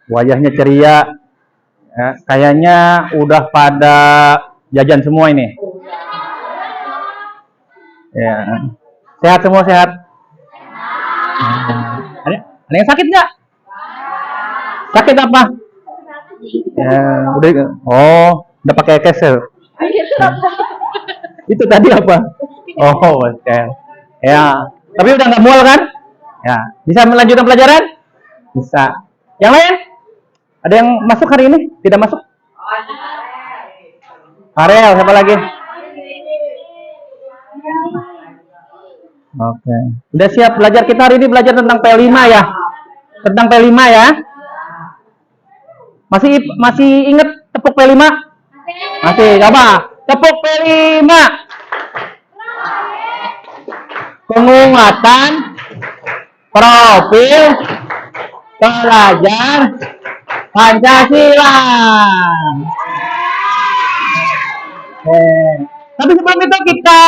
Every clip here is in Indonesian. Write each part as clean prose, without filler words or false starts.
Wajahnya ceria. Ya, kayaknya udah pada jajan semua ini. Ya. Sehat semua, sehat. Ada yang sakit nggak? Sakit apa? Ya, udah pakai kesel. Itu tadi apa? Oh, kesel. Ya, tapi udah nggak mual kan? Ya, bisa melanjutkan pelajaran? Bisa. Yang lain? Ada yang masuk hari ini? Tidak masuk? Ariel, siapa lagi? Oke. Udah siap belajar, kita hari ini belajar tentang P5 ya. Tentang P5 ya. Masih ingat tepuk P5? Masih, coba. Tepuk P5. Penguatan profil pelajar Pancasila. Tapi sebelum itu kita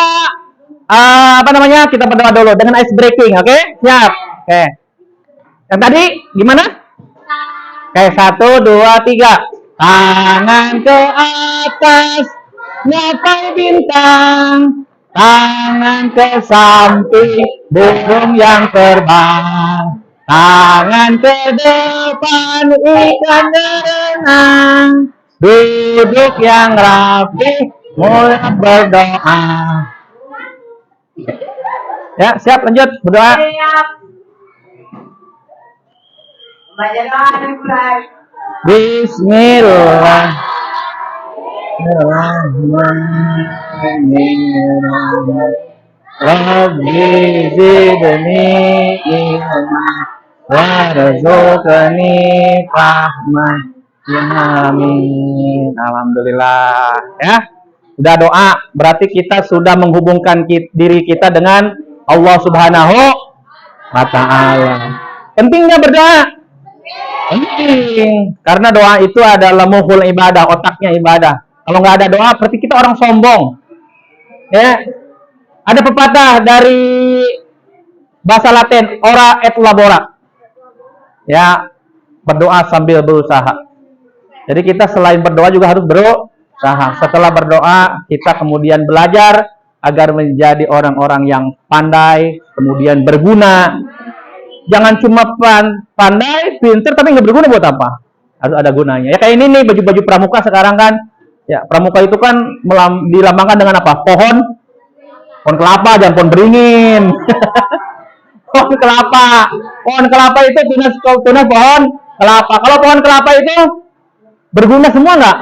kita berdoa dulu dengan ice breaking, oke? Siap. Oke. Yang tadi gimana? Oke, 1, 2, 3. Tangan ke atas, nyapai bintang. Tangan ke samping, burung yang terbang. Tangan ke depan, ikan berenang. Duduk yang rapi, mulai berdoa. Ya, siap, lanjut berdoa. Bismillahirrahmanirrahim. Rabbi zidni ilma warzuqni fahman. Amin. Alhamdulillah. Ya, udah doa, berarti kita sudah menghubungkan diri kita dengan Allah Subhanahu wa Ta'ala. Pentingnya berdoa? Penting, karena doa itu adalah muhul ibadah, otaknya ibadah. Kalau nggak ada doa, berarti kita orang sombong. Ya, ada pepatah dari bahasa Latin, ora et labora. Ya, berdoa sambil berusaha. Jadi kita selain berdoa juga harus berusaha. Setelah berdoa, kita kemudian belajar agar menjadi orang-orang yang pandai, kemudian berguna. Jangan cuma pandai, pintar, tapi nggak berguna buat apa? Harus ada gunanya. Ya kayak ini nih, baju-baju pramuka sekarang kan. Ya, pramuka itu kan dilambangkan dengan apa? Pohon kelapa, jangan pohon beringin. Pohon kelapa. Pohon kelapa itu tunas pohon kelapa. Kalau pohon kelapa itu berguna semua nggak?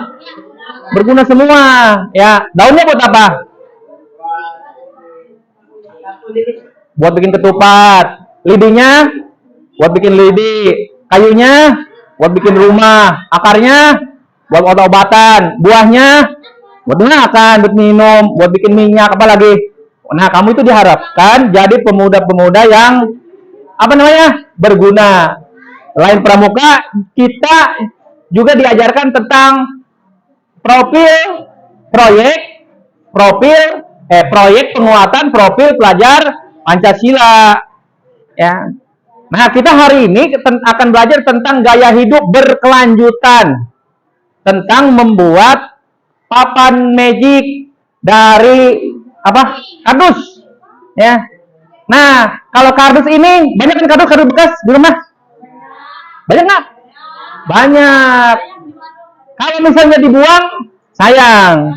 Berguna semua. Ya, daunnya buat apa? Buat bikin ketupat. Lidinya buat bikin lidi. Kayunya buat bikin rumah. Akarnya buat obat-obatan. Buahnya buat makan, buat minum, buat bikin minyak, apa lagi? Nah, kamu itu diharapkan jadi pemuda-pemuda yang berguna. Selain pramuka, kita juga diajarkan tentang proyek penguatan profil pelajar Pancasila. Ya. Nah, kita hari ini akan belajar tentang gaya hidup berkelanjutan, tentang membuat papan magic dari kardus. Ya. Nah, kalau kardus ini banyak kan kardus bekas di rumah? Banyak nggak? Banyak. Kalau misalnya dibuang, sayang.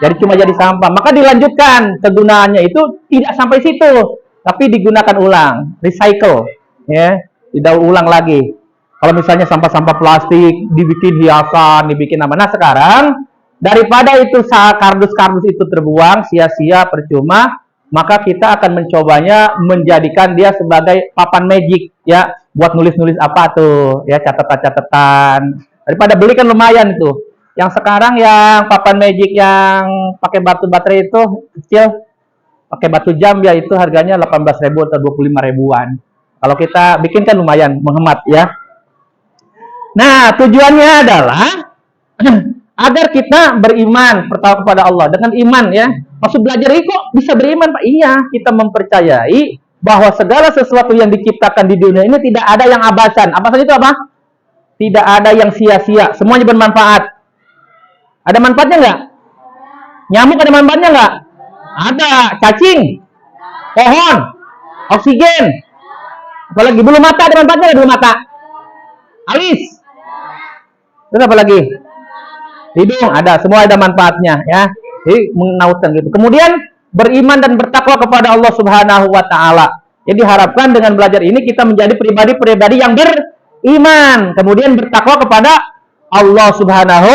Jadi cuma jadi sampah. Maka dilanjutkan kegunaannya itu tidak sampai situ, tapi digunakan ulang, recycle, ya, didaur ulang lagi. Kalau misalnya sampah-sampah plastik dibikin hiasan, dibikin apa? Nah, sekarang daripada itu kardus-kardus itu terbuang sia-sia percuma, maka kita akan mencobanya menjadikan dia sebagai papan magic, ya, buat nulis-nulis apa tuh, ya, catatan-catatan. Daripada beli kan lumayan tuh. Yang sekarang yang papan magic yang pakai batu baterai itu kecil, pakai batu jam ya, itu harganya 18.000 atau 25.000-an. Kalau kita bikin kan lumayan menghemat, ya. Nah, tujuannya adalah agar kita beriman pertama kepada Allah. Dengan iman, ya. Maksud belajar ini kok bisa beriman, Pak? Iya, kita mempercayai bahwa segala sesuatu yang diciptakan di dunia ini tidak ada yang abasan. Abasan itu apa? tidak ada yang sia-sia, semuanya bermanfaat. Ada manfaatnya nggak? Nyamuk ada manfaatnya nggak? Ada. Cacing, pohon, oksigen, apalagi bulu mata ada manfaatnya nggak? Bulu mata, alis, terus apa lagi? Hidung ada, semua ada manfaatnya ya. Jadi menautkan gitu. Kemudian beriman dan bertakwa kepada Allah Subhanahu wa taala. Jadi harapkan dengan belajar ini kita menjadi pribadi-pribadi yang beriman, kemudian bertakwa kepada Allah Subhanahu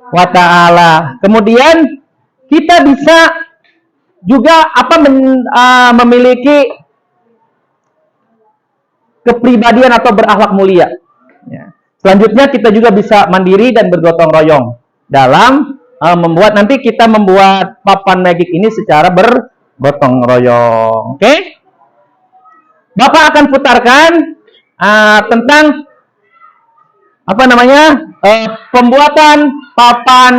wa taala. Kemudian kita bisa juga memiliki kepribadian atau berakhlak mulia. Ya. Selanjutnya kita juga bisa mandiri dan bergotong royong dalam nanti kita membuat papan magic ini secara bergotong royong. Oke? Bapak akan putarkan tentang pembuatan papan.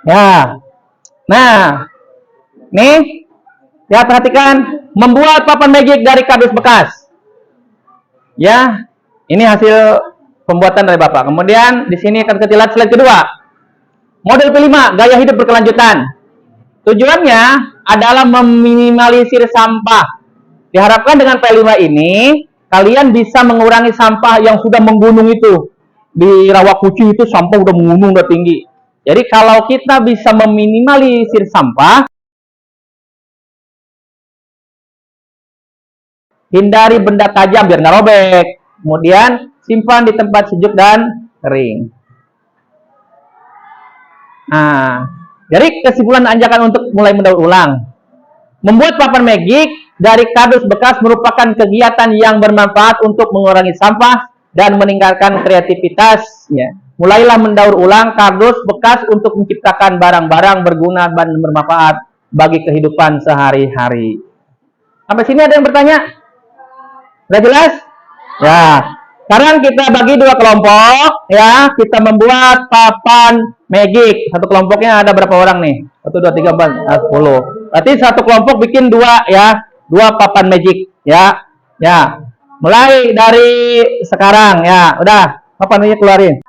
Ya. Nah, nih ya, perhatikan, membuat papan magic dari kardus bekas. Ya, ini hasil pembuatan dari Bapak. Kemudian di sini akan kita lihat slide kedua. Model kelima, gaya hidup berkelanjutan. Tujuannya adalah meminimalisir sampah. Diharapkan dengan P5 ini kalian bisa mengurangi sampah yang sudah menggunung itu. Di Rawakuci itu sampah udah menggunung, udah tinggi. Jadi kalau kita bisa meminimalisir sampah, hindari benda tajam biar nggak robek. Kemudian simpan di tempat sejuk dan kering. Nah, jadi kesimpulan anjakan untuk mulai mendaur ulang. Membuat papan magic dari kardus bekas merupakan kegiatan yang bermanfaat untuk mengurangi sampah dan meningkatkan kreativitas. Ya. Mulailah mendaur ulang kardus bekas untuk menciptakan barang-barang berguna dan bermanfaat bagi kehidupan sehari-hari. Sampai sini ada yang bertanya? Sudah jelas? Ya. Sekarang kita bagi dua kelompok, ya. Kita membuat papan magic. Satu kelompoknya ada berapa orang nih? 1, 2, 3, 4, 10. Berarti satu kelompok bikin dua, ya. Dua papan magic, ya. Ya. Mulai dari sekarang, ya. Udah, papan magic keluarin.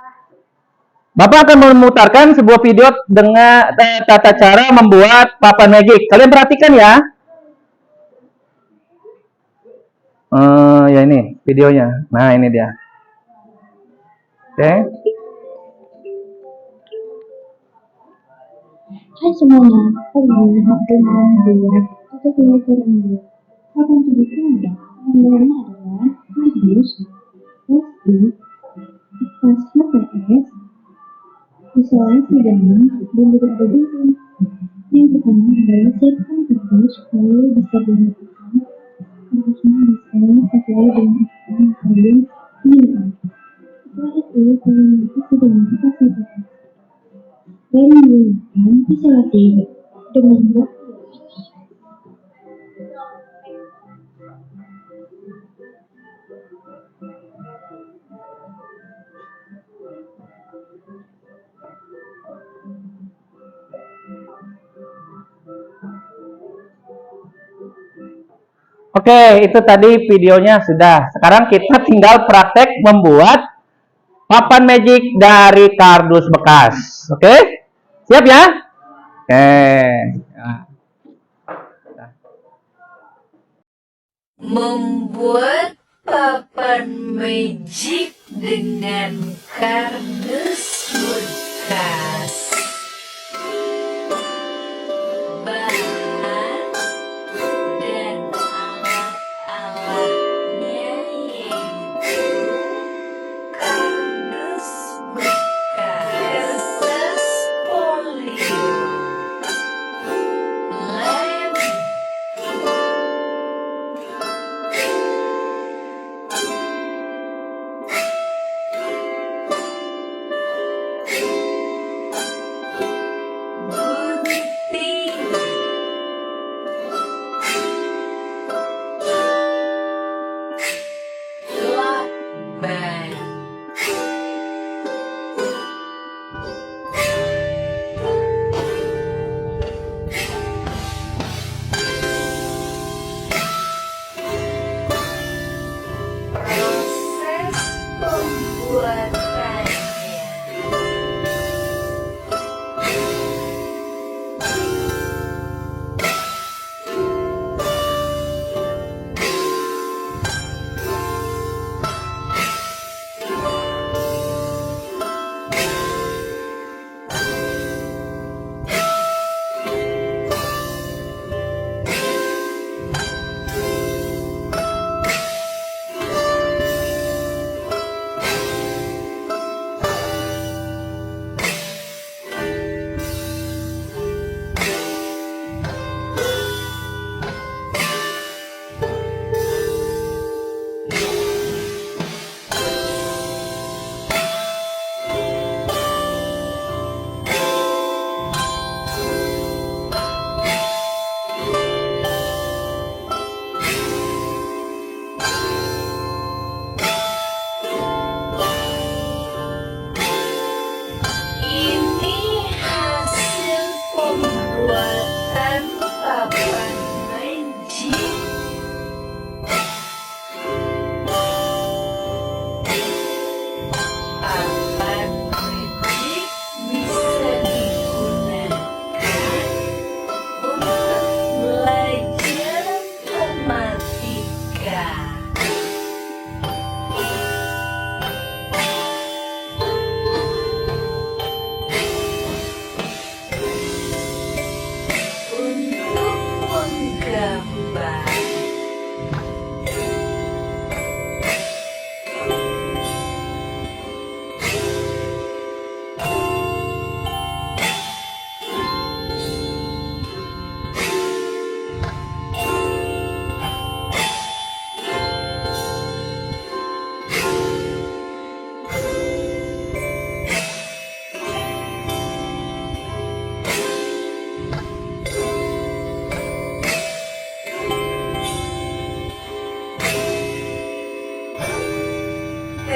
Bapak akan memutarkan sebuah video dengan tata cara membuat papan magic. Kalian perhatikan ya. Ya ini videonya. Nah, ini dia. Oke. Hai semuanya, hari ini aku mau membuat tutorial membuat papan tulis produk. Namanya adalah kardus, plastik, kertas HPS, isolasi dalam dan beberapa bahan. Yang pertama adalah siapkan kardus, lalu bisa dilakukan kardusnya bisa sesuai dengan ukuran yang kalian inginkan. Setelah itu, kalian mengisi dengan kertas HPS dan menggunakan isolasi dengan waktu. Oke, itu tadi videonya sudah. Sekarang kita tinggal praktek membuat papan magic dari kardus bekas. Oke? Siap ya? Oke. Membuat papan magic dengan kardus bekas. Bahan dan alat-alatnya yaitu kardus bekas, kertas polio, lem,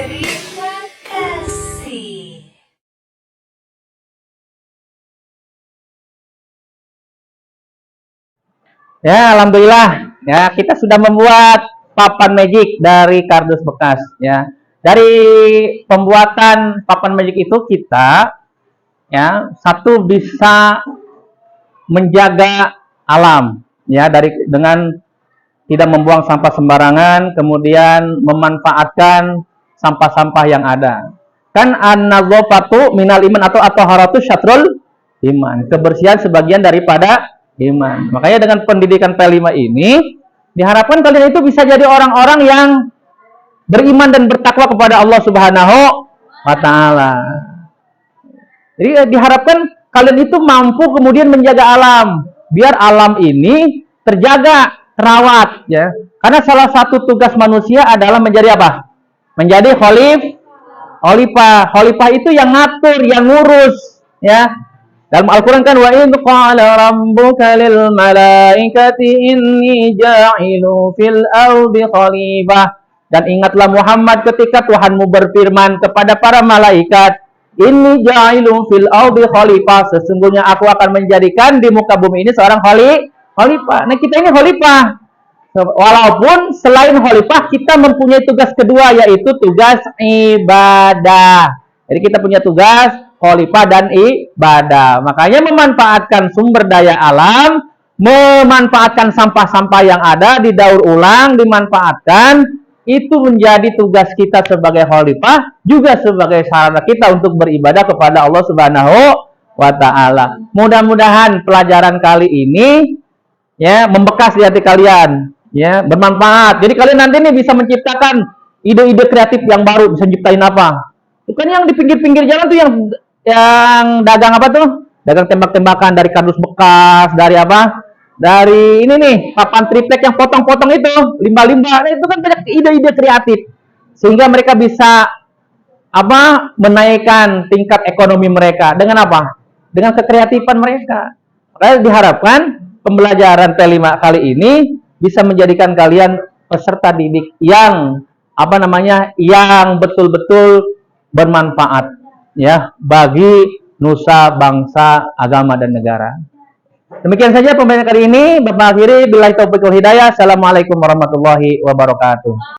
Terima kasih. Ya, alhamdulillah. Ya, kita sudah membuat papan magic dari kardus bekas. Ya, dari pembuatan papan magic itu kita, ya, satu bisa menjaga alam, ya, dengan tidak membuang sampah sembarangan, kemudian memanfaatkan sampah-sampah yang ada. Kan an-nadzafatu minal iman atau at-taharatu syatrul iman. Kebersihan sebagian daripada iman. Makanya dengan pendidikan P5 ini diharapkan kalian itu bisa jadi orang-orang yang beriman dan bertakwa kepada Allah Subhanahu wa taala. Jadi diharapkan kalian itu mampu kemudian menjaga alam, biar alam ini terjaga, terawat, ya. Karena salah satu tugas manusia adalah menjadi apa? Menjadi khalifah. Khalifah itu yang ngatur, yang ngurus, ya. Dalam Al-Quran kan wa idh qala rabbuka lil malaikati inni ja'ilu fil ardi khalifah. Dan ingatlah Muhammad ketika Tuhanmu berfirman kepada para malaikat, inni ja'ilu fil ardi khalifah, sesungguhnya aku akan menjadikan di muka bumi ini seorang khalifah. Nah, kita ini khalifah. Walaupun selain khalifah kita mempunyai tugas kedua, yaitu tugas ibadah. Jadi kita punya tugas khalifah dan ibadah. Makanya memanfaatkan sumber daya alam, memanfaatkan sampah-sampah yang ada, didaur ulang, dimanfaatkan, itu menjadi tugas kita sebagai khalifah, juga sebagai sarana kita untuk beribadah kepada Allah Subhanahu wa taala. Mudah-mudahan pelajaran kali ini, ya, membekas di hati kalian, ya, bermanfaat. Jadi kalian nanti nih bisa menciptakan ide-ide kreatif yang baru, bisa nyiptain apa? Bukan yang di pinggir-pinggir jalan tuh yang dagang apa tuh? Dagang tembak-tembakan dari kardus bekas, dari apa? Dari ini nih, papan triplek yang potong-potong itu, limbah-limbah. Nah, itu kan banyak ide-ide kreatif. Sehingga mereka bisa apa? Menaikkan tingkat ekonomi mereka dengan apa? Dengan kekreatifan mereka. Makanya diharapkan pembelajaran P5 kali ini bisa menjadikan kalian peserta didik yang apa namanya? Yang betul-betul bermanfaat, ya, bagi nusa, bangsa, agama dan negara. Demikian saja pembelajaran kali ini. Bapak akhiri billahi taufiq wal hidayah. Assalamualaikum warahmatullahi wabarakatuh.